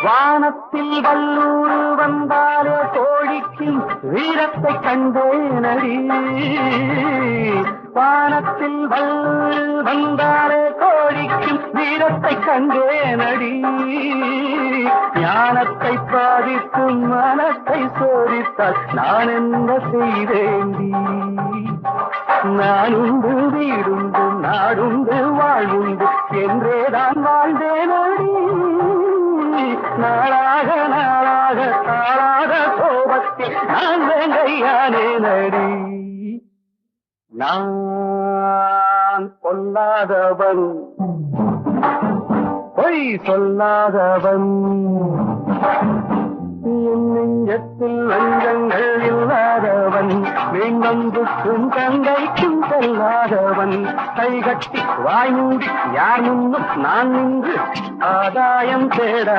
வானத்தில் வல்லூர் வந்தாலே கோழிக்கும் வீரத்தை கண்டேனடி. வானத்தில் வல்லூர் வந்தாலே கோழிக்கும் வீரத்தை கண்டேனடி. ஞானத்தை பாதிக்கும் மனத்தை சோதித்தால் நான் என்ன செய்தேண்டி. நானுண்டு வீடுண்டு நாடுண்டு வாழ்வுண்டு என்றேதான் வாழ்ந்தேனடி. நாளாக நாளாக தாளாக கோபத்தில் நான் வேங்கையானே நடி. நான் பொல்லாதவன், பொய் சொல்லாதவன், என் நெஞ்சத்தில் லஞ்சங்கள் இல்லாதவன், வேங்கம்புக்கும் கங்கைக்கும் செல்லாதவன், கைகட்டி வாய் மூடி யார் முன்னும் நான் நின்று ஆதாயம் தேட